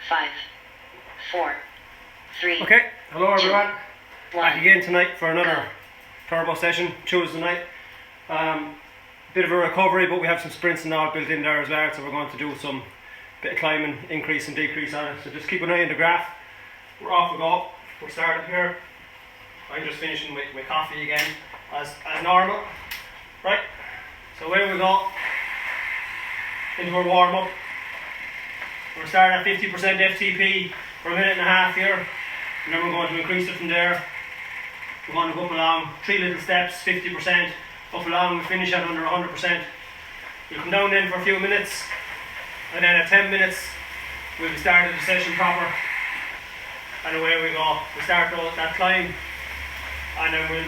5, 4, 3. Okay, hello everyone. 2, 1. Back again tonight for another turbo session, Tuesday night. Bit of a recovery, but we have some sprints and all built in there as well, so we're going to do some bit of climbing, increase and decrease on it. So just keep an eye on the graph. We're off we go. We're starting here. I'm just finishing with my coffee again, as normal. Right, so away we go into our warm up. We're starting at 50% FTP for a minute and a half here, and then we're going to increase it from there. We're going to go up along 3 little steps, 50%, up along, we finish at under 100%. We'll come down then for a few minutes, and then at 10 minutes we'll be starting the session proper, and away we go. We start that climb, and then we'll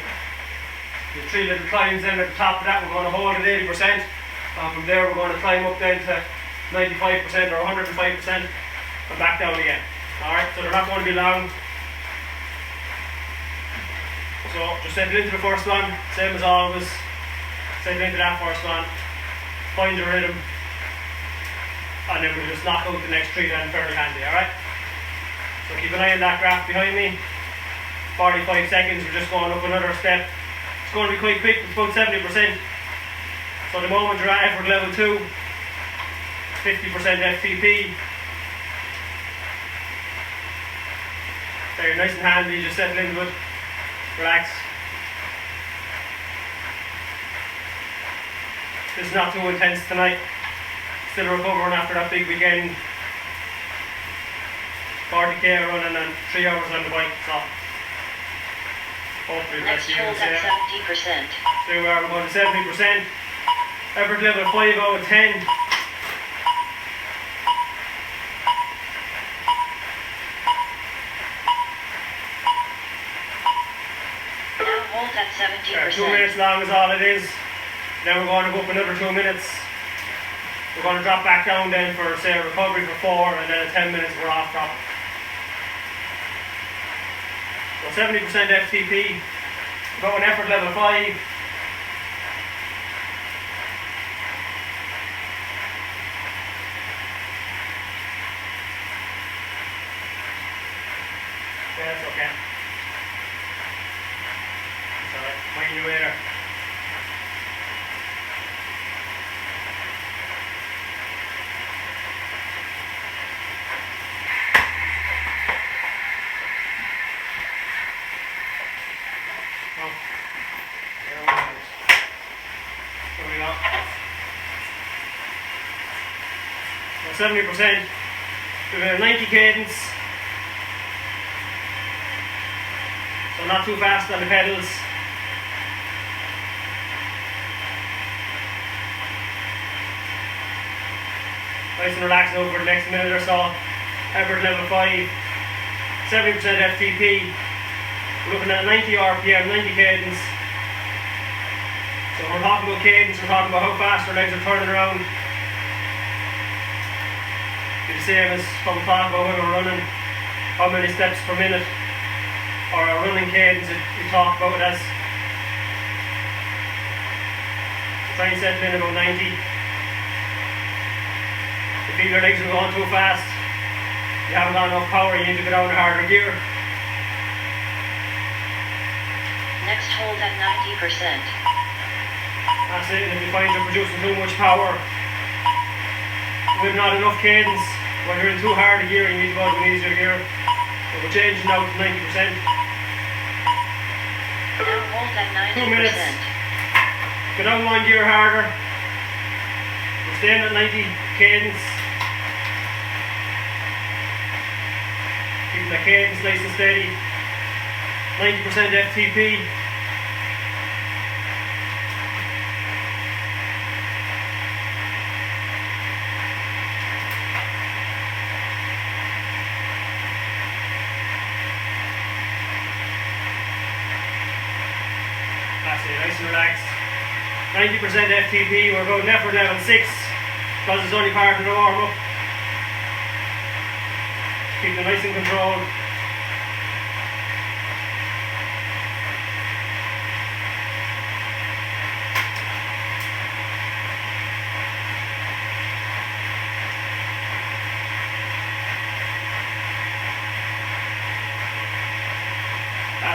do 3 little climbs. Then at the top of that we're going to hold at 80%, and from there we're going to climb up then to 95% or 105% and back down again. Alright, so they're not going to be long. So just settle into the first one, same as always. Settle into that first one, find your rhythm, and then we'll just knock out the next 3 then fairly handy, alright? So keep an eye on that graph behind me. 45 seconds, we're just going up another step. It's going to be quite quick, it's about 70%. So the moment you're at effort level 2, 50% FTP. There, nice and handy, just settle into it, relax. This is not too intense tonight. Still recovering after that big weekend. 40k running and 3 hours on the bike, so hopefully that's Next hold at 70%. There we are, we're going to 70%. Effort level 5 out of 10. Hold at 70%. 2 minutes long is all it is. Then we're going to go up another 2 minutes. We're going to drop back down then for, say, a recovery for 4, and then at 10 minutes we're off top. So 70% FTP. We're going effort level 5. Yeah, that's okay. Mind you later. Oh. There we go. So 70%. We've got a 90 cadence. So not too fast on the pedals. Nice and relaxed over the next minute or so. Effort level 5, 70% FTP. We're looking at 90 RPM, 90 cadence. So we're talking about cadence, we're talking about how fast our legs are turning around. Be the same as what we talk about when we're running, how many steps per minute, or our running cadence we talk about it as. Try and settle in about 90. If your legs are going too fast, you haven't got enough power, you need to go down a harder gear. Next hold at 90%. That's it, and if you find you're producing too much power with not enough cadence, when you're in too hard a gear, you need to go to an easier gear. So we're changing now to 90%. Now hold at 90%. 2 minutes. Go down 1 gear harder. We're staying at 90 cadence. Keeping the cadence nice and steady. 90% FTP. That's it, nice and relaxed. 90% FTP, we're going effort level 6 because it's only part of the warm up. Keep it nice and controlled.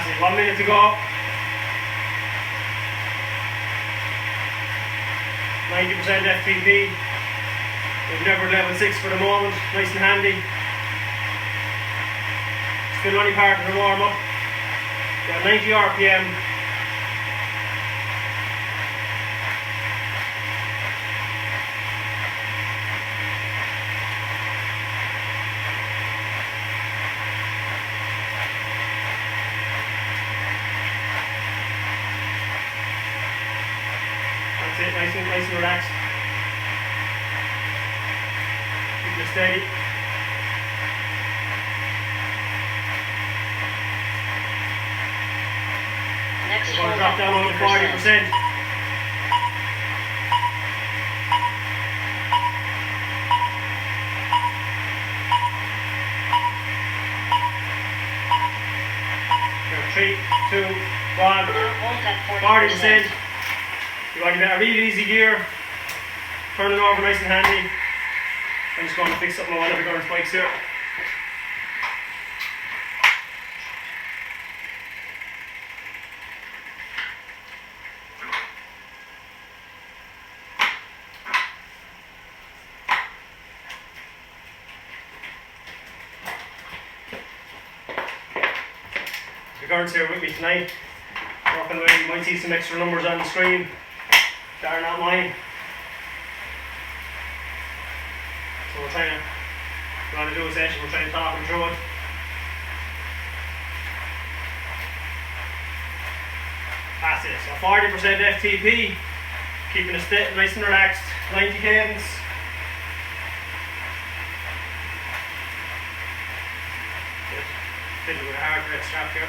That's it, 1 minute to go. 90% FTP. We've never level 6 for the moment, nice and handy. Still only part of the warm up. Got 90 RPM. That's it, nice and relaxed. Keep it steady. Next We're going hold to drop at down only 40%. 40%. Go 3, 2, 1. Now hold at 40%. 40%. You want to get a real easy gear. Turn it over nice and handy. I'm just going to fix up my one of the girls' bikes here. The girls here with me tonight, working away. You might see some extra numbers on the screen. They're not mine. So we're trying to do a session, we're trying to talk them through it. That's it, so 40% FTP, keeping it nice and relaxed, 90 cadence. Fiddle with a hard red strap here.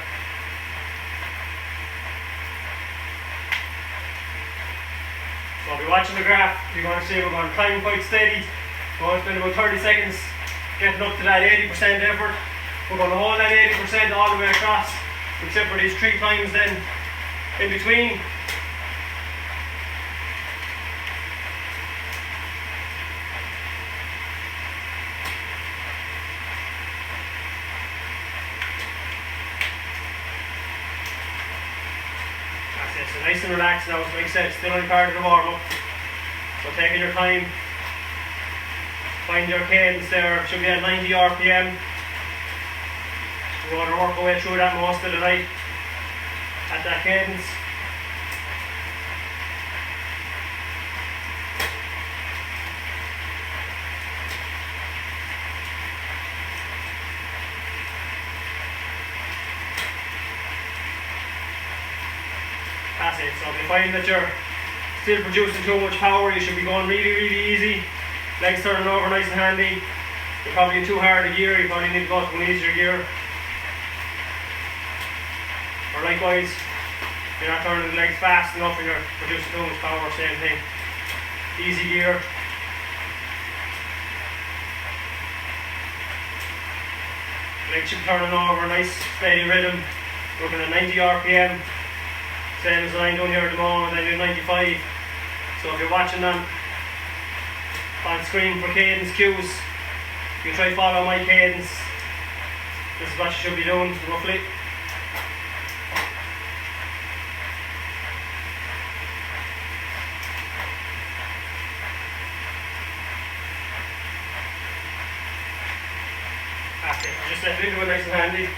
So I'll be watching the graph. You're going to see we're going to climb quite steady. We're going to spend about 30 seconds getting up to that 80% effort. We're going to hold that 80% all the way across, except for these 3 climbs then in between. That's it, so nice and relaxed now, like I said, still only part of the warm up. So taking your time, find your cadence there, should be at 90 RPM. We're going to work our way through that most of the night at that cadence. That's it, so if you find that you're still producing too much power, you should be going really easy. Legs turning over nice and handy. You're probably in too hard a gear, you probably need to go to an easier gear. Or likewise, you're not turning the legs fast enough and you're producing too much power, same thing. Easy gear. Legs should be turning over, nice steady rhythm. Looking at 90 RPM. Same as I'm doing here at the moment, I do 95. So if you're watching on screen for cadence cues, you try to follow my cadence. This is what you should be doing roughly. That's it, just let it into it nice and handy.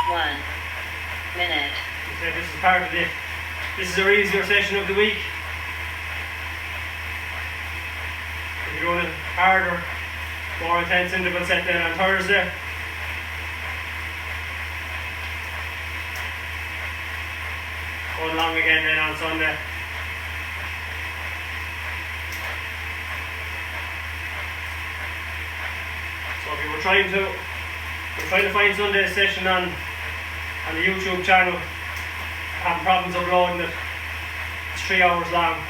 1 minute. This is part of this is our easier session of the week. If you're doing a harder, more intense interval set then on Thursday. Going long again then on Sunday. So if you were trying to find Sunday's session on the YouTube channel, having problems uploading it, it's 3 hours long.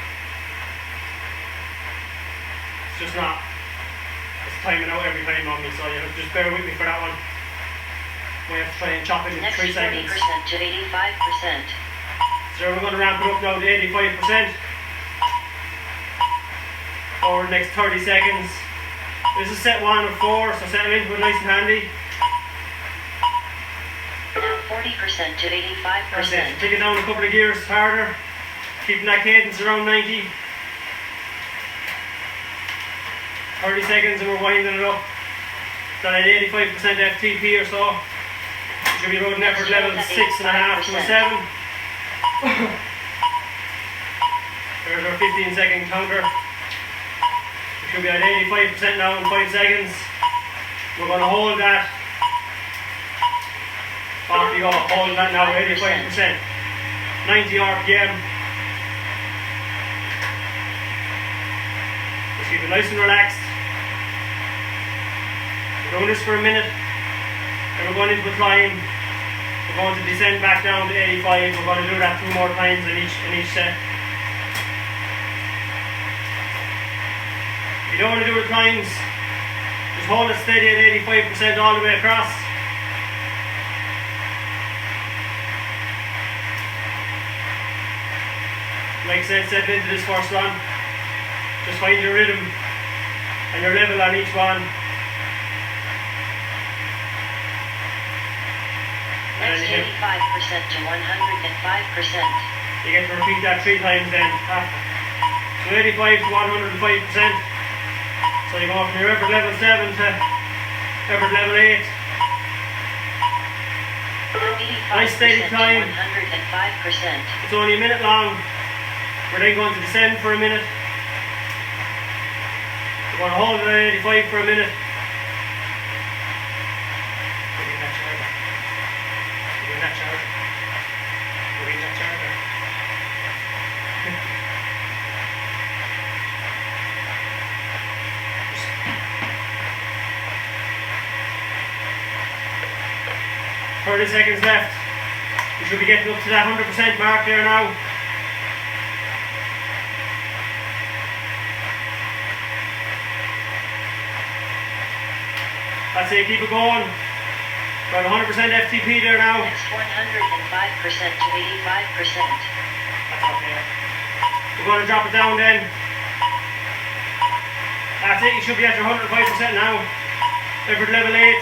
It's just not, it's timing out every time on me, so you have to just bear with me for that one. We have to try and chop it in Next 3 seconds. 30% to 85%. So we're going to ramp it up now to 85% over the next 30 seconds. This is set 1 of 4, so set them into it nice and handy. 40% to That's it. 85%. Take it down a couple of gears harder, keeping that cadence around 90. 30 seconds and we're winding it up. Done at 85% FTP or so. Should be about an effort level 6.5 to a 7. There's our 15-second counter. We should be at 85% now in 5 seconds. We're going to hold that. Off you go, hold that now, 85%. 90 RPM. Just keep it nice and relaxed. We're doing this for a minute. Then we're going into a climb. We're going to descend back down to 85. We're going to do that 2 more times in each set. If you don't want to do the climbs, just hold it steady at 85% all the way across. Like I said, step into this first one. Just find your rhythm and your level on each one. Next 85% to 105%. You get to repeat that 3 times then after. So 85 to 105%. So you go from your effort level 7 to effort level 8. Nice steady climb. 105%. It's only a minute long. We're then going to descend for a minute. We're going to hold it at 85 for a minute. Give me that charger. Give me that charger. Give me that charger. 30 seconds left. We should be getting up to that 100% mark there now. That's it, keep it going. Got 100% FTP there now. Next 105% to 85%. That's okay. We're going to drop it down then. That's it, you should be at your 105% now. Effort level 8.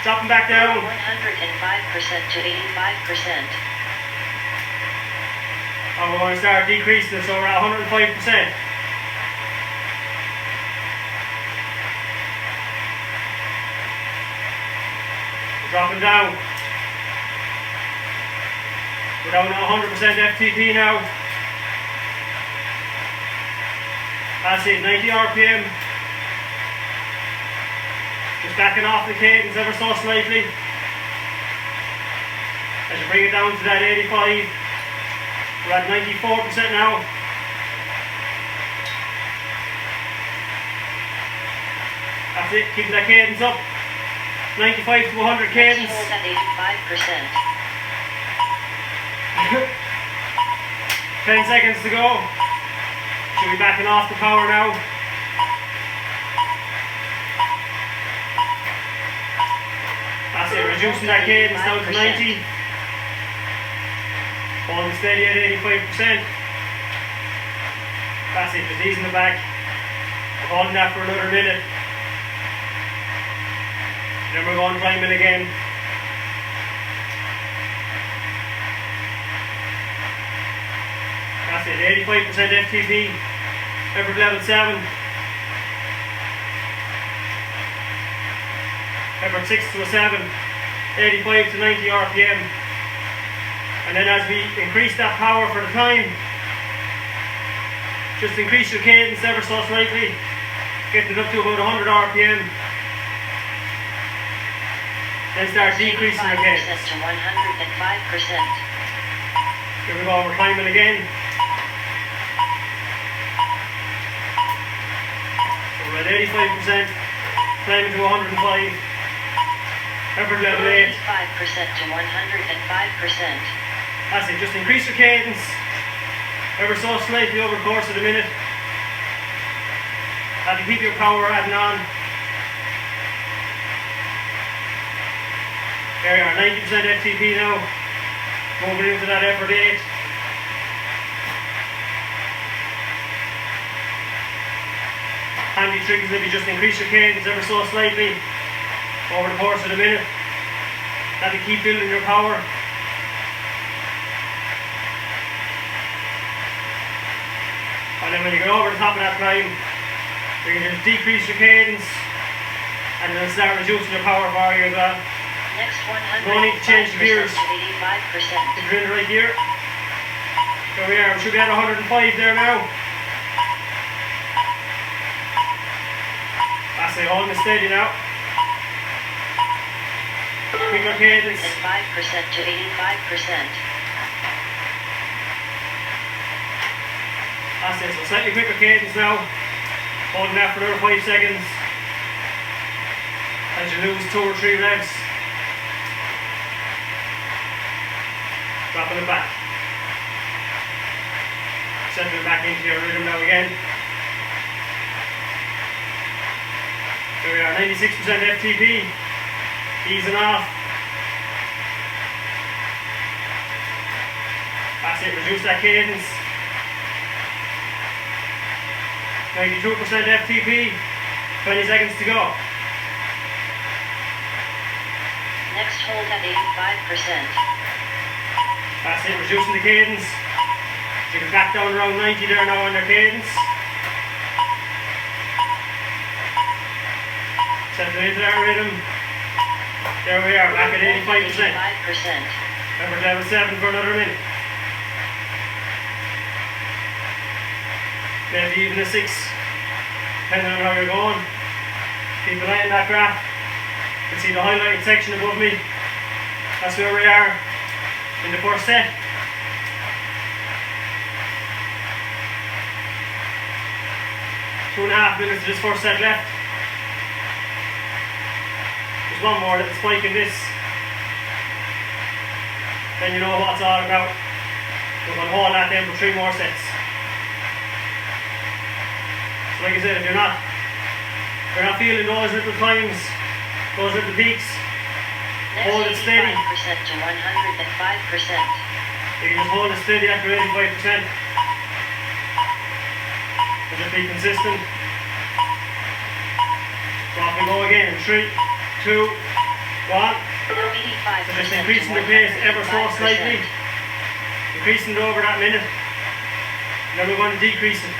Dropping back down. 105% to 85%. And we're going to start decreasing it, so we're at 105%. Dropping down. We're down at 100% FTP now. That's it, 90 RPM. Just backing off the cadence ever so slightly. As you bring it down to that 85. We're at 94% now. That's it, keep that cadence up. 95 to 100 cadence. Hold at 85%. 10 seconds to go. Should be backing off the power now. That's it, reducing that cadence down to 90. Holding steady at 85%. That's it, just easing it back. We're holding that for another minute. Then we're going climbing again. That's it, 85% FTP. Effort level 7. Effort 6 to a 7. 85 to 90 RPM. And then as we increase that power for the time, just increase your cadence ever so slightly. Getting it up to about 100 RPM. Then start decreasing your cadence. To 105%. Here we go, we're climbing again. So we're at 85%, climbing to 105. Effort level 8. 85% to 105%. That's it, just increase your cadence ever so slightly over the course of the minute. That will keep your power adding on. There you are, 90% FTP now. Moving into that effort 8. Handy trick is if you just increase your cadence ever so slightly over the course of the minute. That'll keep building your power. And then when you get over the top of that climb, you can just decrease your cadence and then start reducing your power for you as well. Next 100. No need to change the gears. 85%. The drill right here. There we are, we should be at 105 there now. That's it, holding it steady now. Quicker cadence. At 5% to 85%. That's it, so slightly quicker cadence now. Holding that for another 5 seconds. As you lose 2 or 3 revs. Dropping it back. Settling back into your rhythm now again. Here we are, 96% FTP. Easing off. That's it, reduce that cadence. 92% FTP. 20 seconds to go. Next hold at 85%. That's it, reducing the cadence. You can back down around 90 there now on your cadence. Settle into that rhythm. There we are, back at 85%. 85%. Remember level 7 for another minute. Maybe even a 6, depending on how you're going. Keep an eye on that graph. You can see the highlighted section above me. That's where we are in the first set. Two and a half minutes of this first set left. There's one more little spike in this. Then you know what it's all about. We're going to hold that then for 3 more sets. So like I said, if you're not feeling those little climbs, those little peaks, hold it steady. 85% to 105%. You can just hold it steady after 85%. And just be consistent. So off we go again in 3, 2, 1. Now 85%. So just increasing the pace ever so slightly. Increasing it over that minute. And then we're going to decrease it.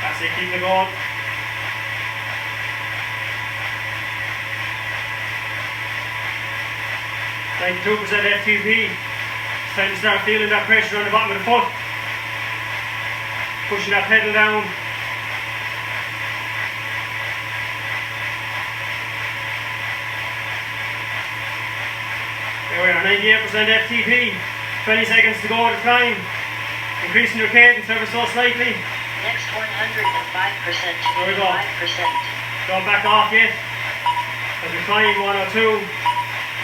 That's it, keep it going. .92% FTP. It's time to start feeling that pressure on the bottom of the foot. Pushing that pedal down. There we are, 98% FTP. 20 seconds to go at a time. Increasing your cadence ever so slightly. Next 105% to There we go. 85%. Don't back off yet. As we climb 102,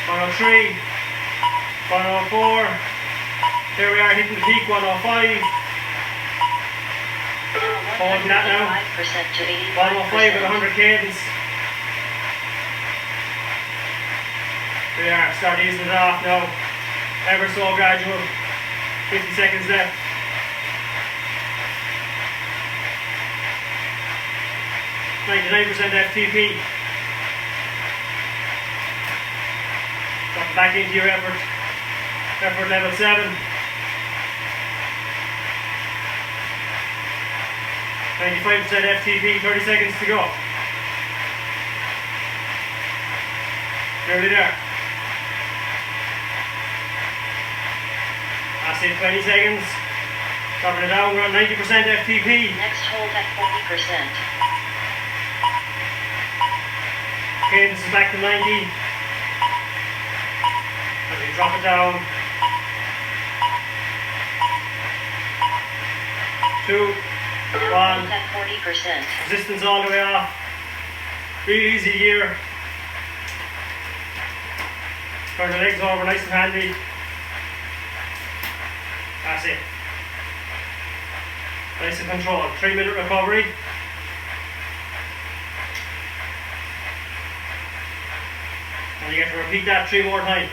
103, 104. There we are, hitting the peak 105. Holding that now. 105% to 105 with 85%. 100 cadence. There we are, start easing it off now. Ever so gradual. 50 seconds left. .99% FTP. Drop back into your effort. Effort level 7. 95% FTP, 30 seconds to go. Nearly there. That's it, 20 seconds. Dropping it down, we're on 90% FTP. Next hold at 40%. Cadence is back to 90. And we drop it down. 2, Now 1. hold at 40%. Resistance all the way off. Really easy gear. Turn the legs over nice and handy. That's it. Nice and controlled. 3-minute recovery. And you get to repeat that 3 more times.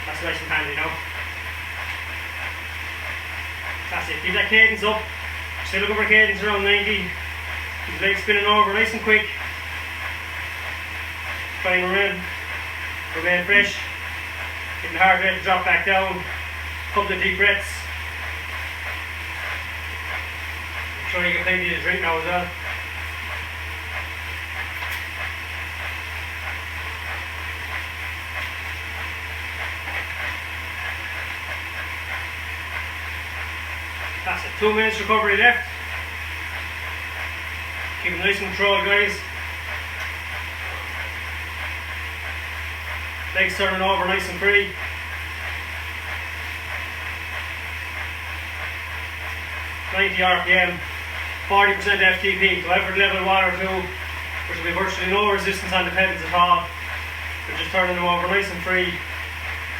That's nice and handy now. That's it. Keep that cadence up. Still looking for cadence around 90. Keep the legs spinning over nice and quick. Try and remain fresh. Getting the heart rate to drop back down. Couple of deep breaths. Try to get plenty to drink now as well. That's it. 2 minutes recovery left. Keep it nice and controlled, guys. Legs turning over nice and free. .90 RPM, 40% FTP, so effort level 1 or 2, which will be virtually no resistance on the pedals at all. We're just turning them over nice and free.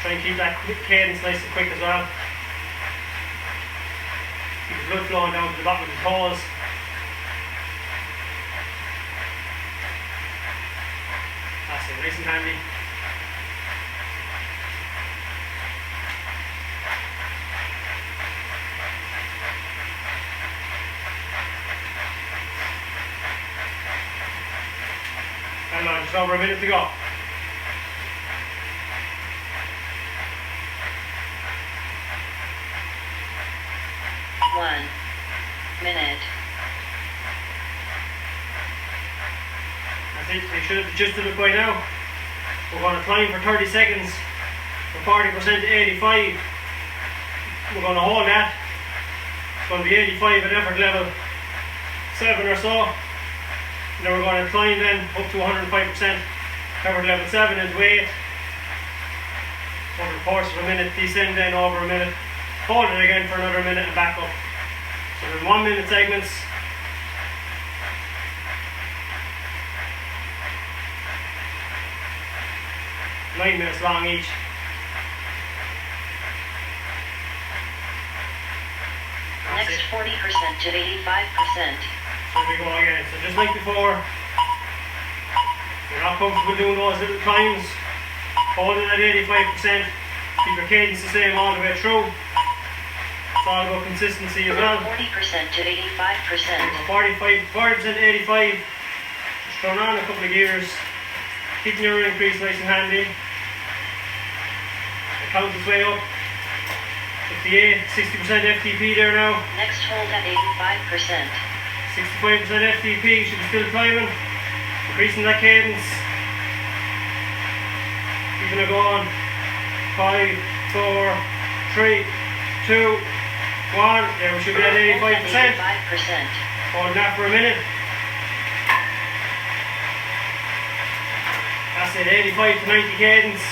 Try and keep that cadence nice and quick as well. Keep the blood flowing down to the bottom of the toes. That's it, nice and handy. And now just over a minute to go. One minute. That's it, you should have adjusted it by now. We're going to climb for 30 seconds from 40% to 85. We're going to hold that. It's going to be 85 at effort level 7 or so. And then we're going to climb then up to 105% effort level 7 into 8. Over the course of a minute, descend then over a minute. Hold it again for another minute and back up. So they're 1 minute segments. Nine minutes long each. Next 40% to 85%. So we go again. So just like before, you're not comfortable doing those little climbs, hold it at 85%, keep your cadence the same all the way through. It's all about consistency as well. 40% to 85%. 40% 85, just turn on a couple of gears, keeping your increase nice and handy. The count is way up. 58, 60% FTP there now. Next hold at 85%. 65% FTP, should be still climbing, increasing that cadence, keeping it going. 5, 4, 3, 2, 1. There we should be at 85%. Holding that for a minute. That's it, 85 to 90 cadence.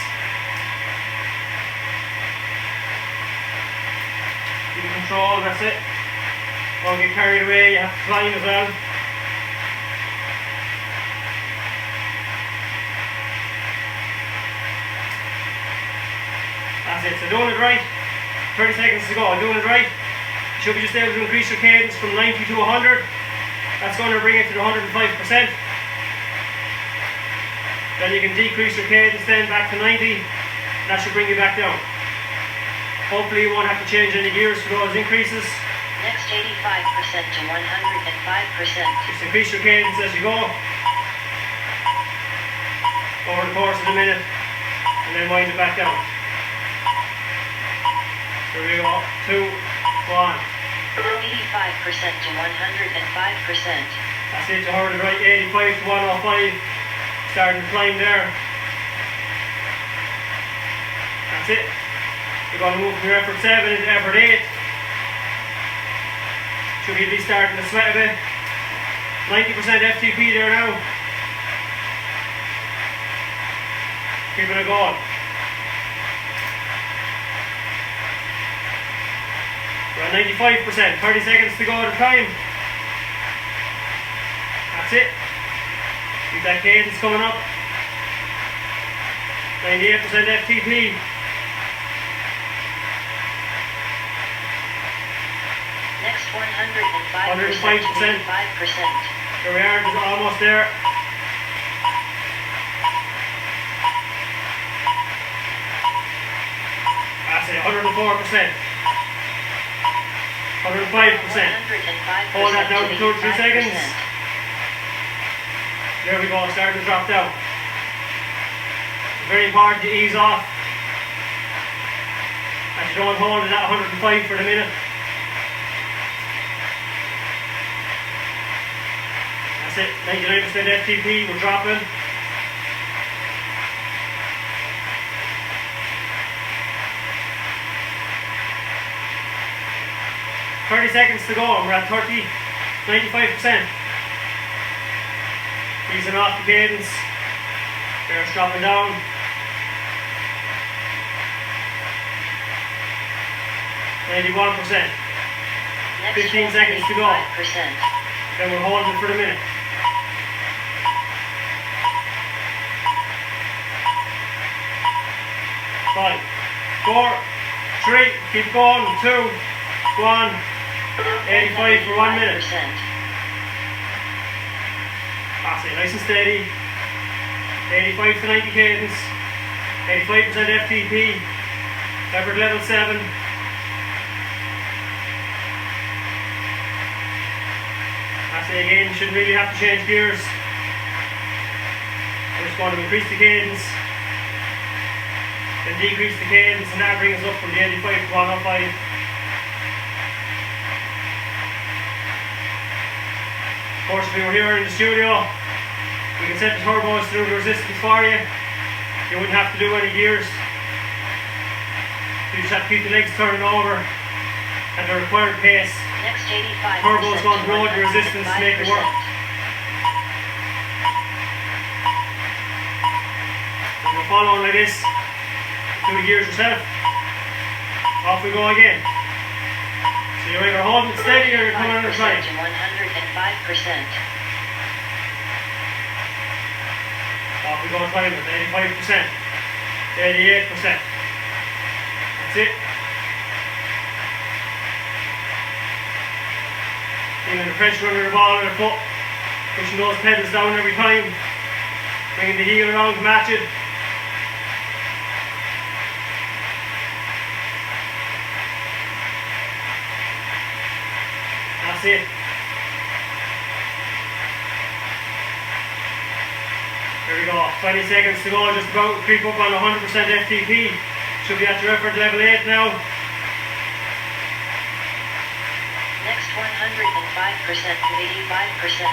Keep in control, that's it. Don't get carried away, you have to climb as well. That's it, so doing it right. 30 seconds to go, doing it right. You should be just able to increase your cadence from 90 to 100. That's going to bring it to the 105%. Then you can decrease your cadence then back to 90. That should bring you back down. Hopefully you won't have to change any gears for those increases. Next 85% to 105%. Just increase your cadence as you go over the course of the minute and then wind it back down. Here we go, 2, 1. 85% to 105%. That's it, you heard it right, 85 to 105. Starting to climb there. That's it. You're going to move from your effort 7 into effort 8. Should be starting to sweat a bit. 90% FTP there now. Keeping it going. We're at 95%, 30 seconds to go at a time. That's it. Keep that cadence coming up. 98% FTP. Next 105%. 105%. 5%. Here we are, just almost there. That's it, 104%. 105%. Hold that now for 2 or 3 seconds. There we go, starting to drop down. Very important to ease off. And you don't hold it at 105 for the minute. That's it, 99% FTP, we're dropping. "30 seconds to go, and we're at 95%. Easing off the cadence. There's dropping down. "91%. 15 seconds to go. Then we're holding it for the minute. Five, 4, 3, keep going, 2, 1, 85 for 1 minute. That's it, nice and steady. 85 to 90 cadence, 85% FTP, effort level 7. That's it again, you shouldn't really have to change gears. We're just going to increase the cadence, then decrease the cadence, and that brings us up from the 85 to 105. Of course, if we were here in the studio, we can set the turbos through the resistance for you. You wouldn't have to do any gears. You just have to keep the legs turning over at the required pace. Next 85%. Turbo's going to load the resistance to make it work. If you're following like this, do the gears yourself. Off we go again. So you're either holding it steady or you're coming on the side. 105%. Off we go on time with 85%, 88%. That's it. Feeling the pressure under the ball of the foot, pushing those pedals down every time, bringing the heel around to match it. That's it. There we go, 20 seconds to go, just about creep up on 100% FTP. Should be at your effort level 8 now. Next 105% to 85%.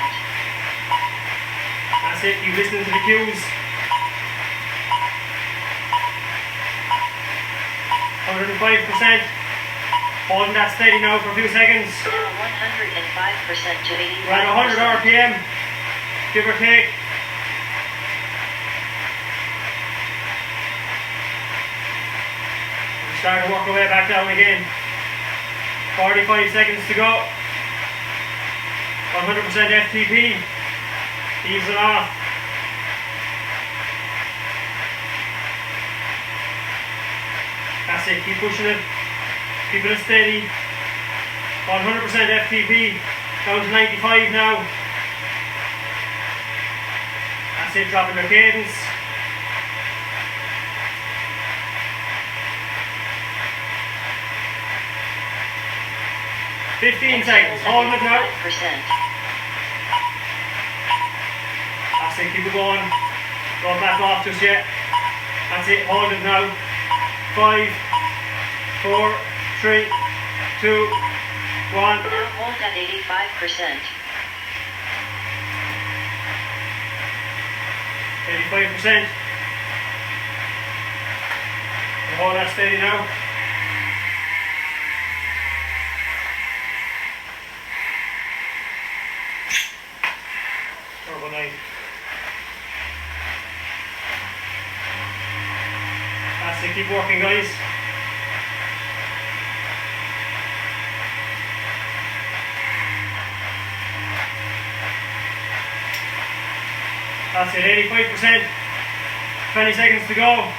That's it, keep listening to the cues. 105%. Holding that steady now for a few seconds. Now 105% to 85%. We're at 100 RPM, give or take. We're starting to work our way back down again. 45 seconds to go. 100% FTP. Ease it off. That's it, keep pushing it. Keeping it steady. 100% FTP. Down to 95 now. That's it, dropping the cadence. Next 15 seconds, hold it now. 105%. That's it, keep it going. Don't back off just yet. That's it, hold it now. 5, 4, 3, 2, 1. Now hold at 85%. 85%. Hold that steady now. Turbo 9. That's it, keep working guys. That's it, 85%. 20 seconds to go.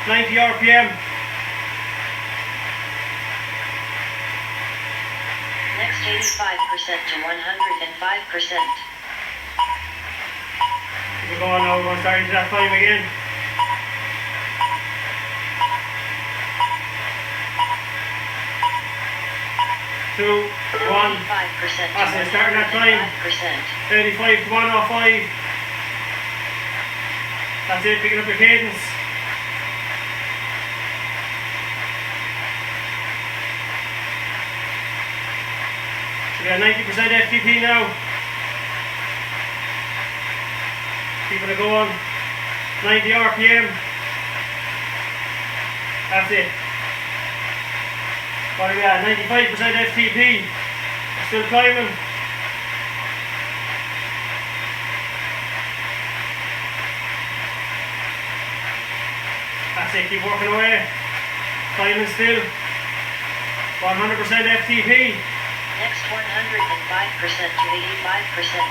90 RPM. Next 85% to 105%. Keep it going now, we're going to start into that time again. 2, 1. 85% That's it, starting that time. 5%. 85 to 105. That's it, picking up your cadence. We got 90% FTP now. Keeping it going. 90 RPM. That's it. What do we got? 95% FTP. Still climbing. That's it, keep working away. Climbing still. 100% FTP. Next 105% to 85%.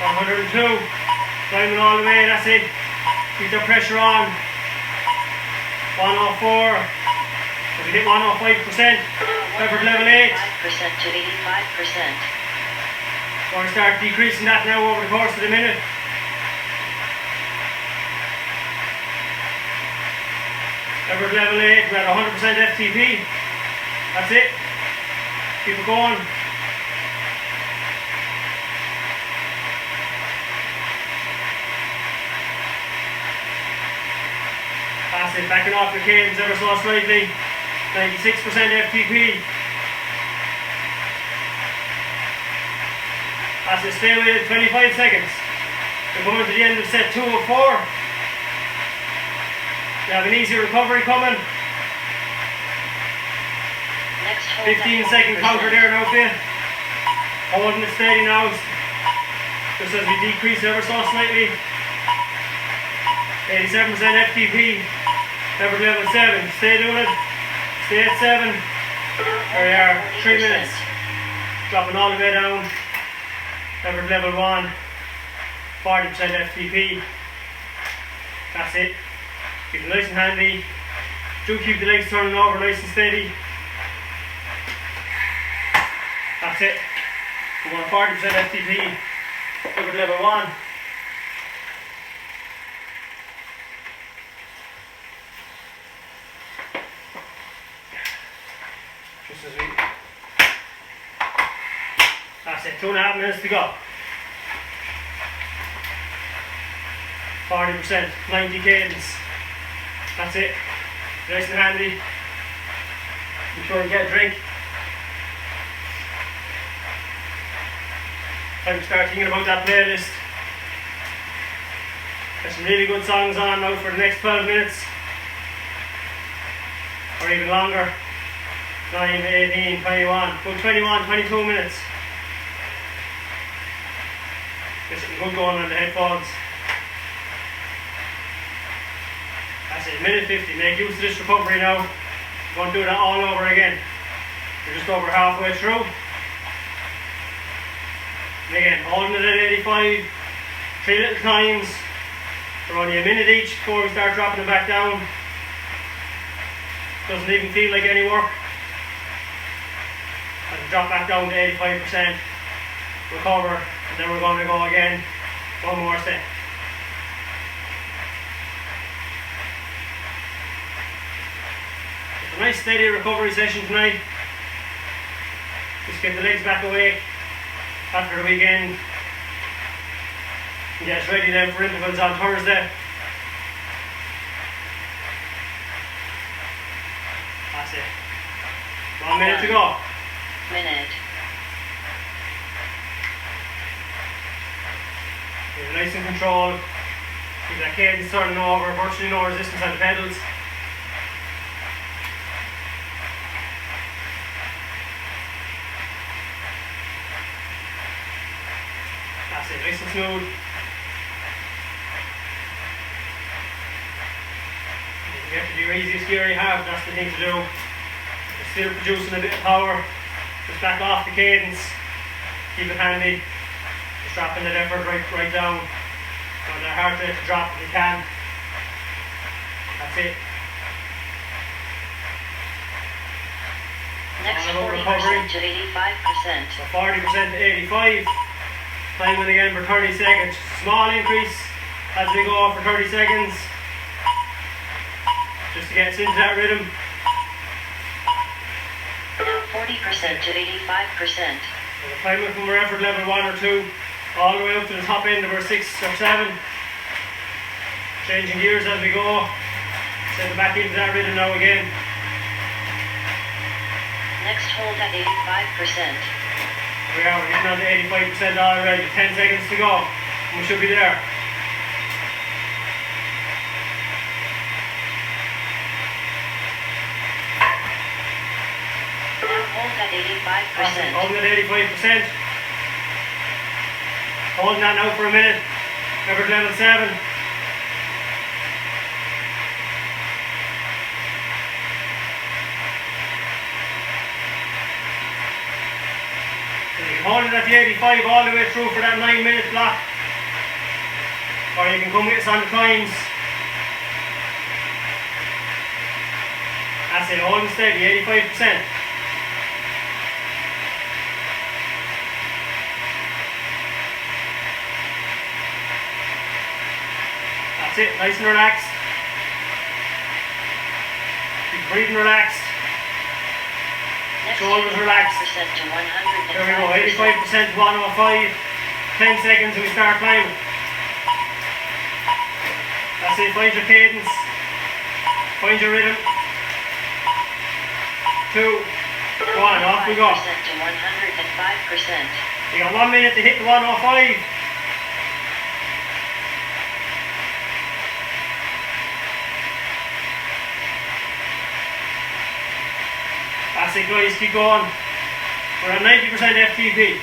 102. Climbing all the way, that's it. Keep the pressure on. 104. If we hit 105%, effort level 8. 5% to 85%. Going to start decreasing that now over the course of the minute. Effort level 8, we're at 100% FTP. That's it. Keep it going. That's it, backing off your cadence ever so slightly. 96% FTP. That's it, stay with it 25 seconds. We're coming to the end of set 2 of 4. You have an easy recovery coming. Next 15-second counter there now, Phil. Holding it steady now. Just as we decrease ever so slightly. 87% FTP. Effort level 7. Stay doing it. Stay at 7. There we are. 3 minutes. Dropping all the way down. Effort level 1. 40% FTP. That's it. Keep it nice and handy. Do keep the legs turning over nice and steady. That's it. We want 40% FTP. Effort level 1. Just as we. That's it. 2.5 minutes to go. 40%, 90 cadence. That's it. Nice and handy. Be sure you get a drink. Time to start thinking about that playlist. There's some really good songs on now for the next 12 minutes. Or even longer. 9, 18, 21. Good 21, 22 minutes. Get something good going on the headphones. That's it, minute 50. Make use of this recovery now. You won't do that all over again. You're just over halfway through. And again, holding it at 85. 3 little times. For only a minute each before we start dropping it back down. Doesn't even feel like any work. And drop back down to 85%. Recover. And then we're going to go again. One more set. A nice steady recovery session tonight. Just get the legs back awake after the weekend. And get us ready then for intervals on Thursday. That's it. 1 minute to go. Minute. You're nice and control. Keep that cadence turning over, virtually no resistance on the pedals. That's it, nice and smooth. You can get to the easiest gear you have, that's the thing to do. You're still producing a bit of power. Just back off the cadence. Keep it handy. Just dropping that effort right down. Want that heart rate to drop if you can. That's it. Next All about 40% recovery. to 85%. So 40% to 85. Timing again for 30 seconds. Small increase as we go for 30 seconds. Just to get us into that rhythm. 40% to 85%. So we're climbing from our effort level 1 or 2 all the way up to the top end of our 6 or 7. Changing gears as we go. Settle back into that rhythm now again. Next hold at 85%. We are, we're getting on to 85% already. 10 seconds to go. And we should be there. Now hold at 85%. Holding at 85%. Holding that now for a minute. Effort level 7. So you can hold it at the 85 all the way through for that 9-minute block. Or you can come with us on the climbs. That's it, holding steady, 85%. That's it, nice and relaxed. Keep breathing relaxed. Next Shoulders relaxed. 85% to 105%. There we go, 85% to 105. 10 seconds and we start climbing. That's it, find your cadence. Find your rhythm. 2, 1, off we go. 85% to 105%. You got 1 minute to hit the 105. That's it guys, keep going. We're at 90% FTP.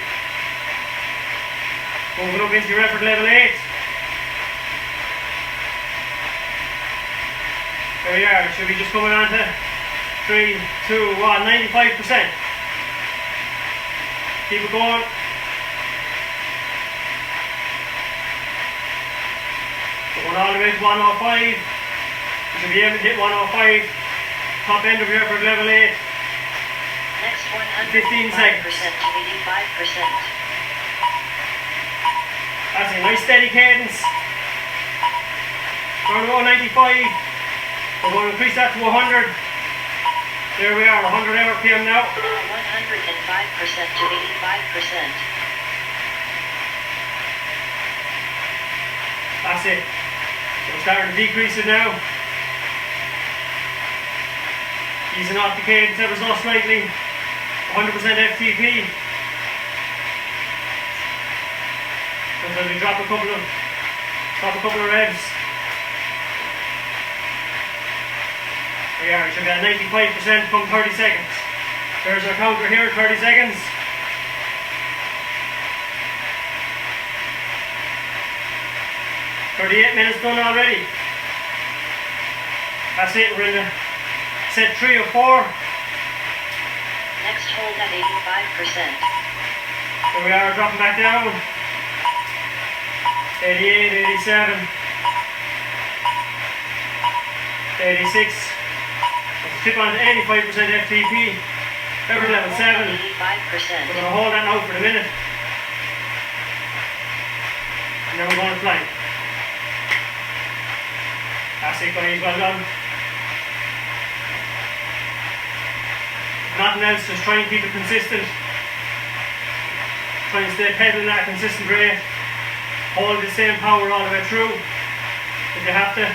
Moving up into your effort level 8. There we are, should be just coming on to 3, 2, 1, 95%. Keep it going. Going all the way to 105. You should be able to hit 105. Top end of your effort level 8. Next 15 seconds. 105% to 85%. That's a nice steady cadence. We're going to go 95. We're going to increase that to 100. There we are, 100 RPM now. Now 105% to 85%. That's it. So we're starting to decrease it now. Easing off the cadence ever so slightly. 100% FTP. Sometimes we drop a couple of revs. There we are, should be at 95% from 30 seconds. There's our counter here, 30 seconds. "38 minutes done already." That's it, we're in the set 3 or 4. Next hold at 85%. There we are, dropping back down. 88, 87, 86. Let's tip on to 85% FTP. Effort level 7. 85%. We're going to hold that now for the minute. And then we're going to climb. That's it guys, well done. If nothing else, just try and keep it consistent. Try and stay pedaling at a consistent rate. Hold the same power all the way through if you have to.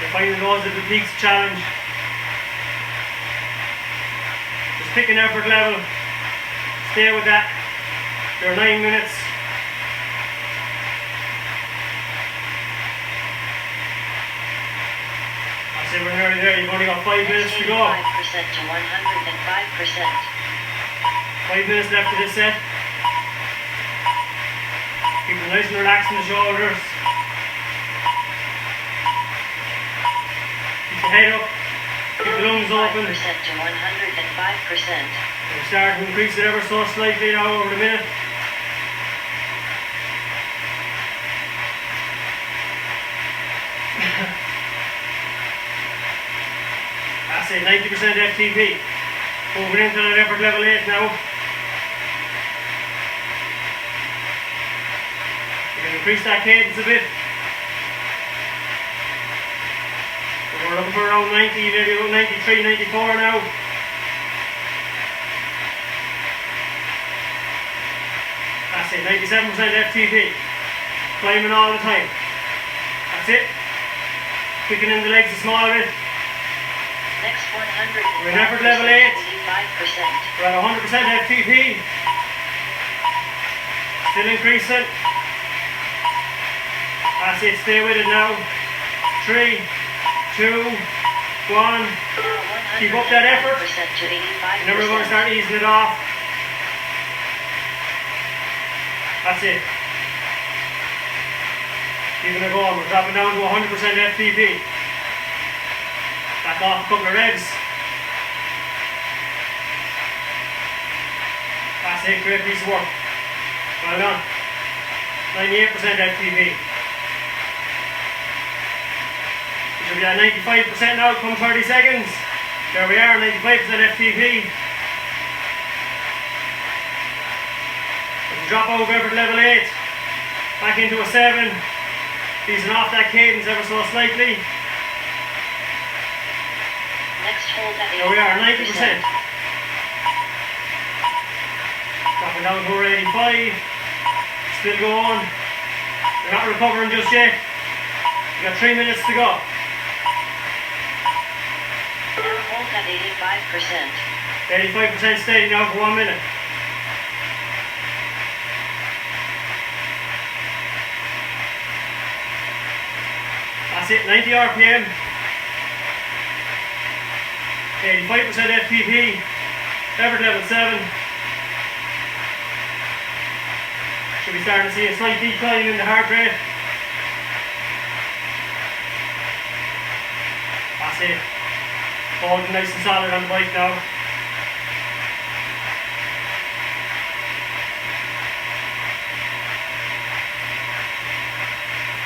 You're finding those little peaks challenge. Just pick an effort level. Stay with that. There are 9 minutes. I say we're nearly there. You've only got 5 minutes to go. 85% to 105%. 5 minutes left of this set. Keep it nice and relaxed in the shoulders. Keep the head up. Keep the lungs open. 85% to 105%. We're starting to increase it ever so slightly now over the minute. That's it, 90% FTP. Moving into that effort level 8 now. You can increase that cadence a bit. We're looking for around 90, maybe about 93, 94 now. That's it, 97% FTP. Climbing all the time. That's it. Kicking in the legs a small bit. Next 100. We're in effort level 8. 85%. We're at 100% FTP. Still increasing. That's it, stay with it now. 3, 2, 1. Keep up that effort. To 85%. And then we're going to start easing it off. That's it. Keeping it going. We're dropping down to 100% FTP. Back off a couple of revs. That's it. Great piece of work. Well done. 98% FTP. We should be at 95% now. Come 30 seconds. There we are. 95% FTP. Drop over effort level 8, back into a 7, easing off that cadence ever so slightly. Next hold at 85%. There we are, 90%. Dropping down to 85, still going. We're not recovering just yet. We've got 3 minutes to go. Now hold at 85%. 85% steady now for 1 minute. That's it, 90 RPM, 85% FTP, effort level 7. Should be starting to see a slight decline in the heart rate. That's it, holding nice and solid on the bike now.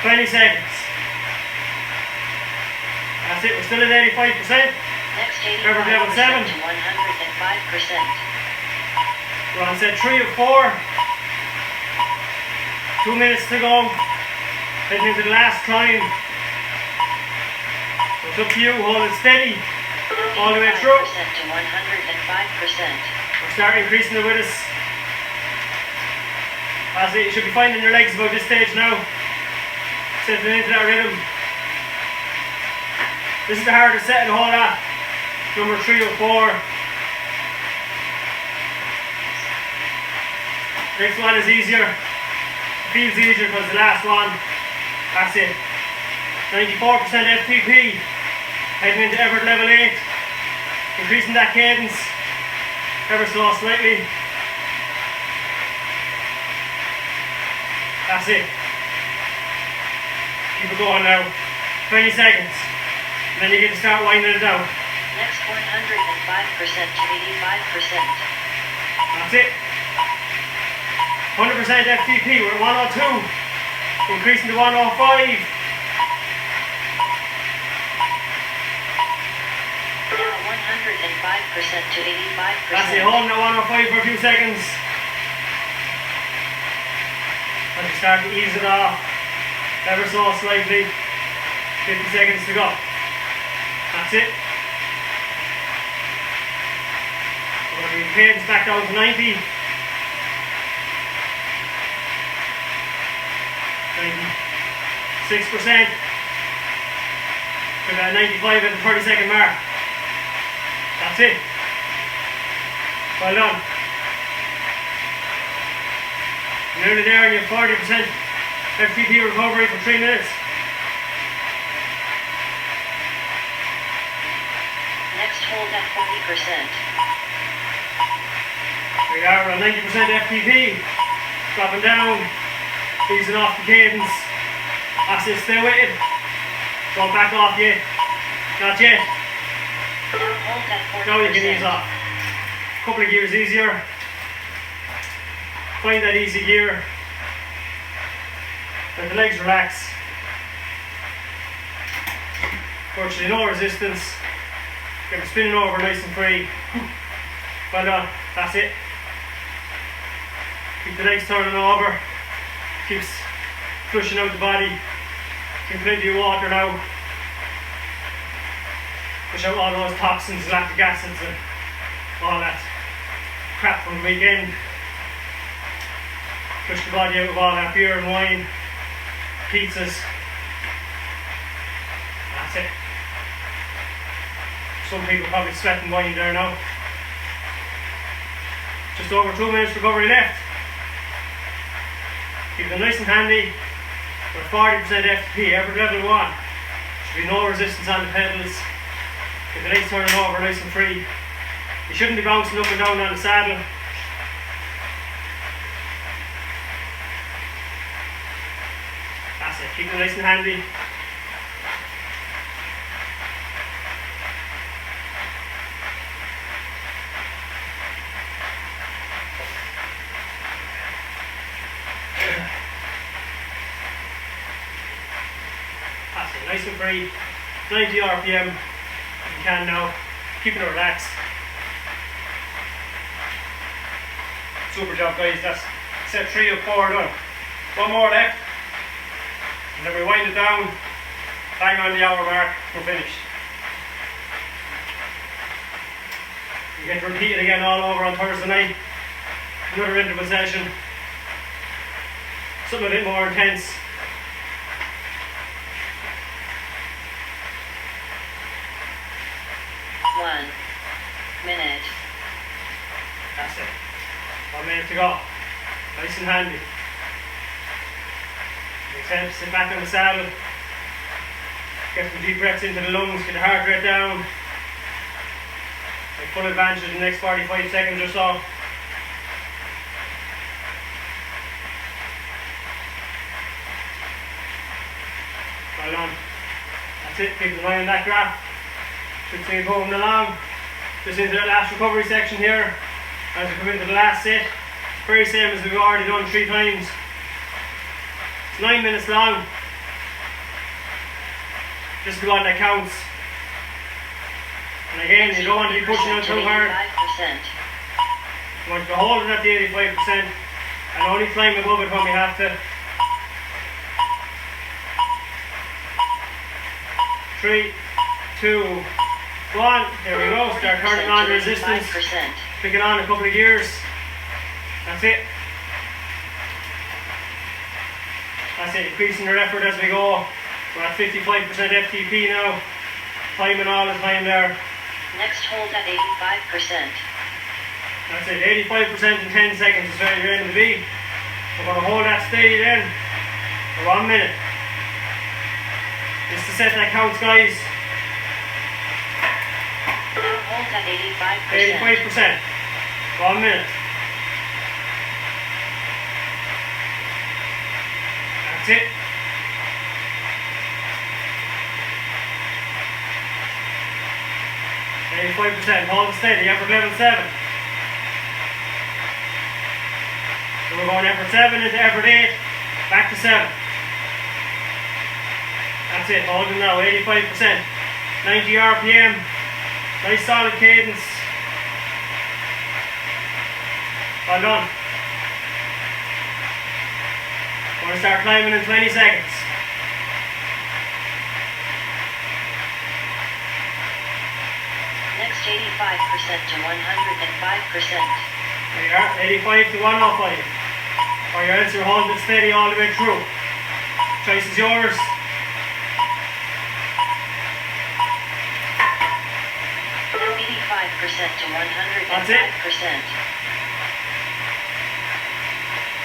"20 seconds. That's it, we're still at 85%. Next 85% Effort level 7. to 105%. We're on set 3 of 4. 2 minutes to go. Heading into the last climb. So it's up to you, hold it steady all the way through. 85% to 105%. We'll start increasing it with us. That's it, you should be finding your legs about this stage now. Settling into that rhythm. This is the hardest set of the whole lot. Number 3 of 4. Next one is easier. Feels easier because the last one. That's it. 94% FTP. Heading into effort level 8. Increasing that cadence ever so slightly. That's it. Keep it going now. 20 seconds. And then you get to start winding it down. Next 105% to 85%. That's it. 100% FTP. We're at 102. Increasing to 105. Now 105% to 85%. That's it. Holding at 105 for a few seconds. And you start to ease it off ever so slightly. 50 seconds to go. That's it. We're going to bring the cadence back down to 90. 96%. We're at 95 at the 30-second mark. That's it. Well done. Nearly there, and you have 40% FTP recovery for 3 minutes. Next hold at 40%. We are at 90% FTP. Dropping down. Easing off the cadence. That's it, stay with it. Don't back off yet. Not yet. Now hold at 40%. Now you can ease off. A couple of gears easier. Find that easy gear. Let the legs relax. Virtually no resistance. Get them spinning over nice and free. Well done. That's it. Keep the legs turning over. Keeps flushing out the body. Drink plenty of water now. push out all those toxins, lactic acids and all that crap from the weekend. Push the body out of all that beer and wine, pizzas. That's it. Some people probably sweating wine there now. Just over 2 minutes recovery left. Keep them nice and handy. We're 40% FTP, effort level 1. Should be no resistance on the pedals. Get the legs turning over nice and free. You shouldn't be bouncing up and down on the saddle. That's it, keep them nice and handy. That's it, nice and free. 90 RPM if you can now. Keeping it relaxed. Super job, guys. That's set 3 of 4 done. One more left. And then we wind it down. Bang on the hour mark. We're finished. You get to repeat it again all over on Thursday night. Another interval session. Something a bit more intense. One minute. That's it. 1 minute to go. Nice and handy. Makes sense. Sit back on the saddle. Get some deep breaths into the lungs. Get the heart rate down. Take full advantage of the next 45 seconds or so. Well done. That's it. Keep an eye on that graph. Should see it moving along. Just into the last recovery section here. As we come into the last set. Very same as we've already done 3 times. It's 9 minutes long. Just the one that counts. And again, you don't want to be pushing out too hard. 85%. You want to hold it at the 85% and only climb above it when we have to. 3, 2, 1. There we go. Start turning on the resistance. 85%. Picking on a couple of gears. That's it. That's it. Increasing your effort as we go. We're at 55% FTP now. Timing all the time there. Next hold at 85%. That's it. 85% in 10 seconds is where you're aiming to be. We're going to hold that steady then for 1 minute. This is the set that counts, guys. Now hold at 85%. 85%. 1 minute. That's it. %. Hold it steady. Effort level 7. So we're going effort 7 into effort 8. Back to 7. That's it. Hold it now. 85%. 90 RPM. Nice solid cadence. Well done. We're going to start climbing in 20 seconds. Next 85% to 105%. There you are. 85 to 105. Or else you're holding it steady all the way through. Choice is yours. Now 85% to 105%. That's it.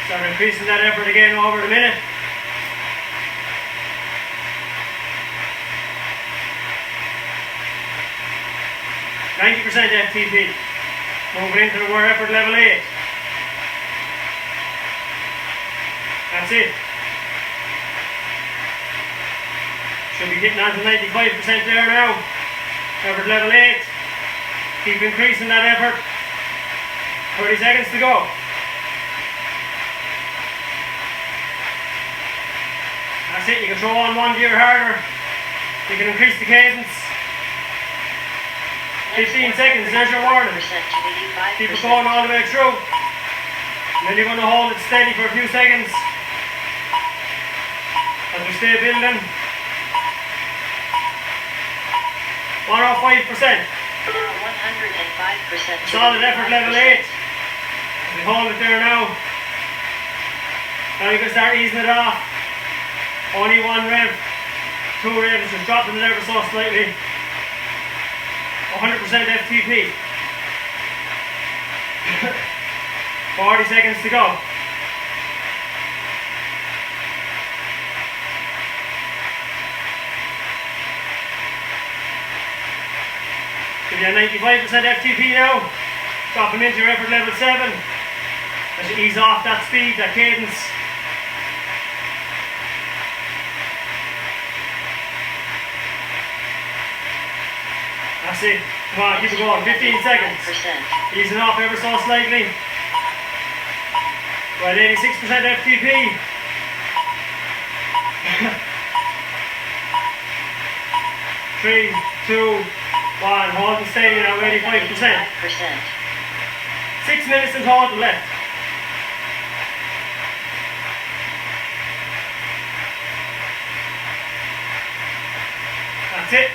Start increasing that effort again over the minute. %, FTP. Moving into the war effort level 8. That's it. Should be getting on to 95% there now. Effort level 8. Keep increasing that effort. 30 seconds to go. That's it. You can throw on 1 gear harder. You can increase the cadence. 15 seconds, there's your warning. Keep it going all the way through. And then you're going to hold it steady for a few seconds as we stay building. 105%. Now 105% to Solid effort, level 8. We hold it there now. Now you can start easing it off. Only 1 rev, 2 revs, just dropping it ever so slightly. 100% FTP. 40 seconds to go. If you're 95% FTP now, dropping into your effort level 7. As you ease off that speed, that cadence. That's it. Come on, keep it going. 15 seconds. Easing off ever so slightly. We're at 86% FTP. Three, two, one. Hold and steady now, 85%. 6 minutes in total left. That's it.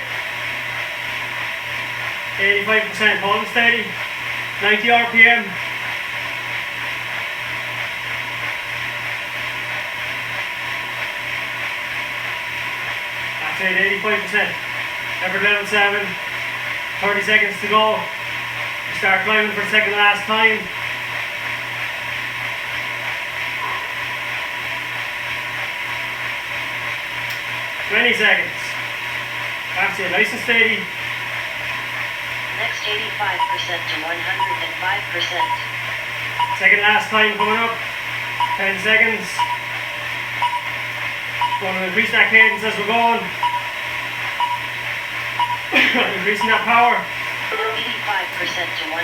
85%, hold and steady. 90 RPM. That's it, 85%. Effort level 7. 30 seconds to go. You start climbing for the second last time. Twenty seconds. That's it, nice and steady. Next 85% to 105%. Second last time coming up. 10 seconds. Going to increase that cadence as we're going. Increasing that power. 85% to 105%.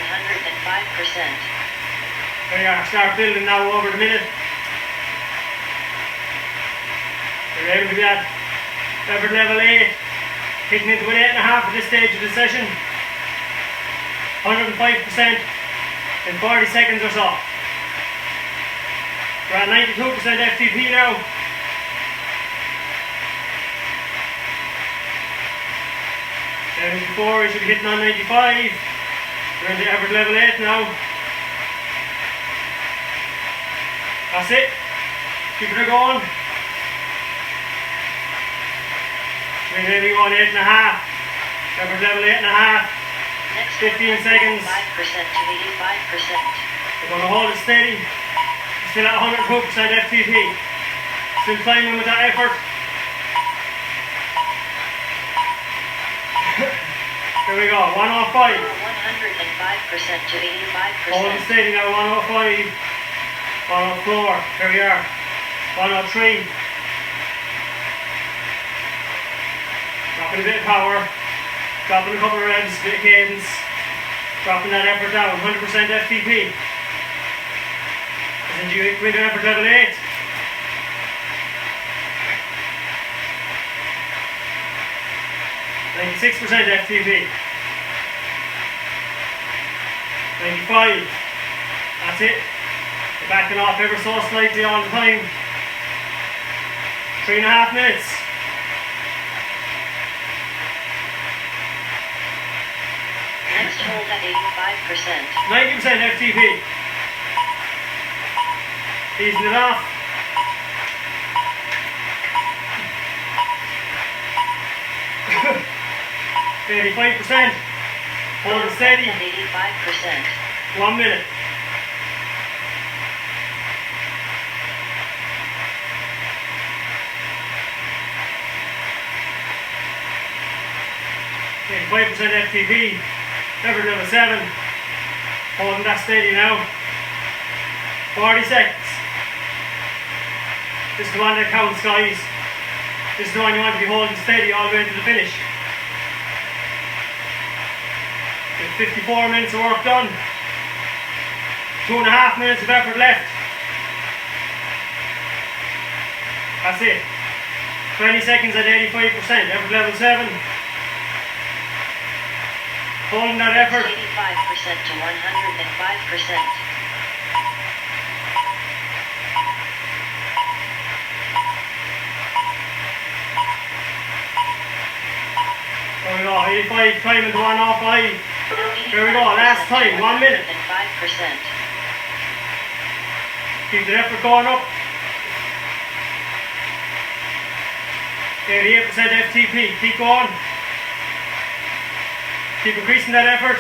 There you are, start building now over the minute. You're able to be at effort level 8, hitting into an 8.5 at this stage of the session. 105% in 40 seconds or so. We're at 92% FTP now. As before, we should be hitting on 95. We're into effort level 8 now. That's it. Keeping it going. We're nearly on 8.5. Effort level 8.5. Next 15 seconds. 5% to 85%. We're going to hold it steady. Still at 102% FTP. Still climbing with that effort. Here we go, 105. 105% to 85%. Hold it steady now, 105. 104, here we are. 103. Dropping a bit of power. Dropping a couple of revs, a bit of cadence. Dropping that effort down, 100% FTP. And then you go into effort level 8. .96% FTP. 95. That's it. You're backing off ever so slightly all the time. 3.5 minutes. Next hold at 85%. 90% FTP. Easing it off. .85%. Hold it steady. At 85%. 1 minute. Okay, 5% FTP. Effort level 7. Holding that steady now. 40 seconds. This is the one that counts, guys. This is the one you want to be holding steady all the way to the finish. 54 minutes of work done. 2.5 minutes of effort left. That's it. 20 seconds at 85%. Effort level 7. Holding that effort. 85% to 105%. There we go, 85, climbing to 105. Here we go, last time, 1 minute. 5%. Keep the effort going up. 88% FTP, keep going. Keep increasing that effort.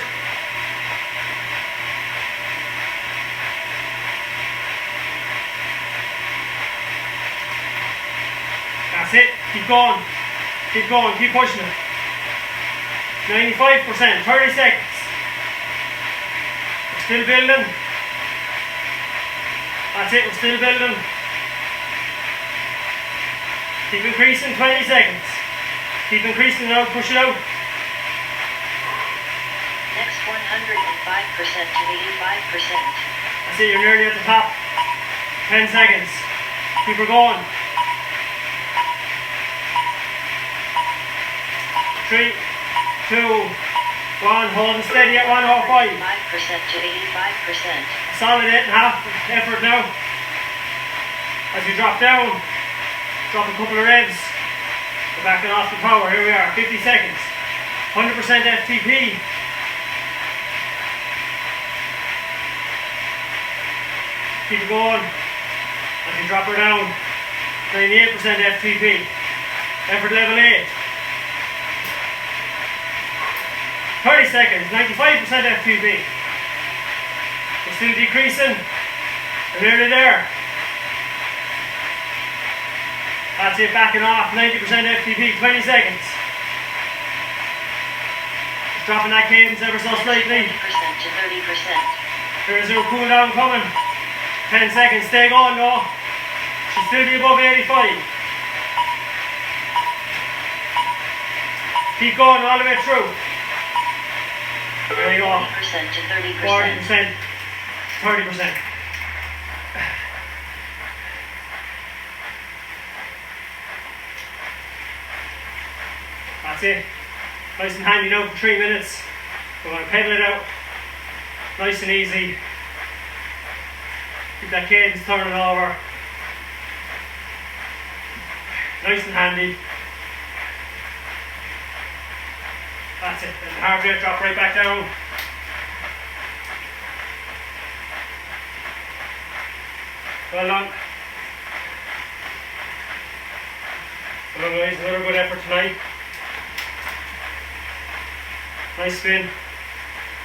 That's it, keep going, keep pushing it. 95%, 30 seconds. We're still building. That's it, we're still building. Keep increasing, 20 seconds. Keep increasing it out, push it out. Next 105% to 85%. That's it, you're nearly at the top. 10 seconds. Keep her going. 3, 2, 1, holding steady at 105. 5% to 85%. Solid 8.5 effort now. As we drop down, drop a couple of revs. We're backing off the power. Here we are, 50 seconds. 100% FTP. Keep it going. As we drop her down, 98% FTP. Effort level 8. 30 seconds, 95% FTP. We're still decreasing. We're nearly there. That's it, backing off, 90% FTP, 20 seconds. Just dropping that cadence ever so slightly. 20% to 30%. There's your cool down coming. 10 seconds, stay going though. Should still be above 85. Keep going all the way through. There you go. 40% to 30%. 40%, 30%. That's it. Nice and handy now for 3 minutes. We're going to pedal it out. Nice and easy. Keep that cadence turning over. Nice and handy. That's it. And the heart rate drop right back down. Well done. Well done guys, another good effort tonight. Nice spin.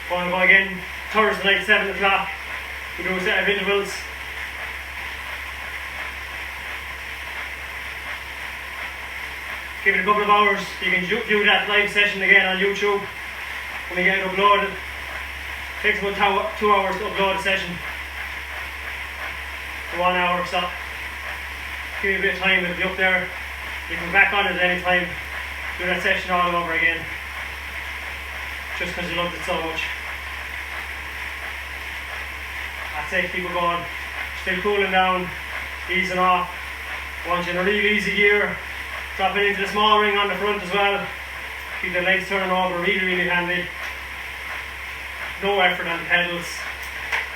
Going to go again Thursday night, 7 o'clock. We do a set of intervals. Give it a couple of hours. You can view that live session again on YouTube when we get it uploaded. It takes about 2 hours to upload a session. For 1 hour or so. Give you a bit of time, it'll be up there. You can back on it at any time. Do that session all over again. Just because you loved it so much. That's it, keep it going. Still cooling down, easing off. Want you in a real easy gear. Drop it into the small ring on the front as well. Keep the legs turning over, really handy. No effort on the pedals.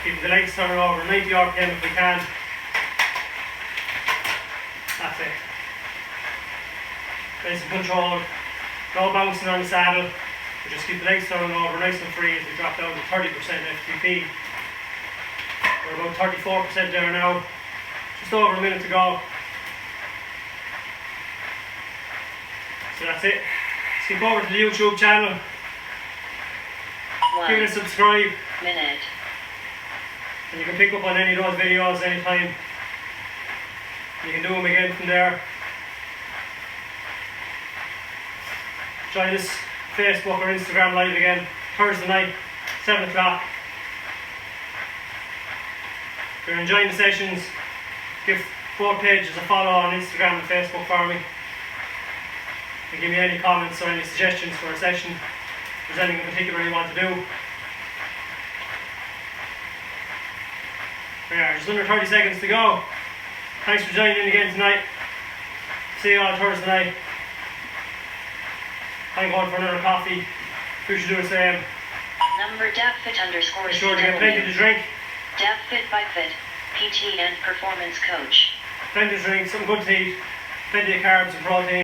Keep the legs turning over, 90 RPM if we can. That's it. Nice and controlled. No bouncing on the saddle. We just keep the legs turning over, nice and free as we drop down to 30% FTP. We're about 34% there now. Just over a minute to go. So that's it. Skip over to the YouTube channel. Give it a subscribe. Minute. And you can pick up on any of those videos anytime. You can do them again from there. Join us Facebook or Instagram live again Thursday night, 7 o'clock. If you're enjoying the sessions, give both pages a follow on Instagram and Facebook for me. And give me any comments or any suggestions for a session. If there's anything in particular you want to do. There we are, just under 30 seconds to go. Thanks for joining in again tonight. See you all Thursday night. I'm going for another coffee. You should do the same. Number DavFit _ Be sure to get plenty to drink. DavFit BikeFit, PT and performance coach. Plenty to drink, some good to eat, plenty of carbs and protein.